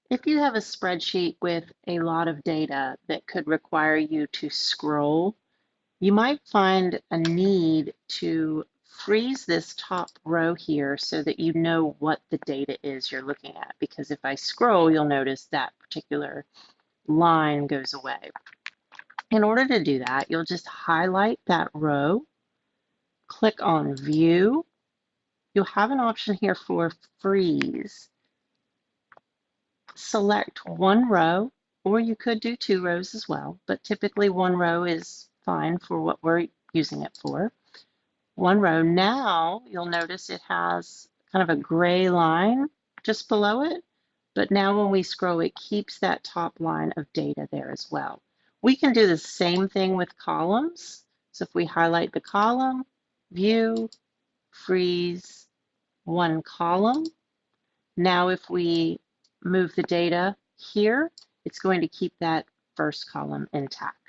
If you have a spreadsheet with a lot of data that could require you to scroll, you might find a need to freeze this top row here so that you know what the data is you're looking at. Because if I scroll, you'll notice that particular line goes away. In order to do that, you'll just highlight that row, click on View. You'll have an option here for Freeze. Select one row, or you could do two rows as well, but typically one row is fine for what we're using it for. One row. Now you'll notice it has kind of a gray line just below it, but now when we scroll, it keeps that top line of data there as well. We can do the same thing with columns. So if we highlight the column, View, Freeze, one column. Now if we move the data here, it's going to keep that first column intact.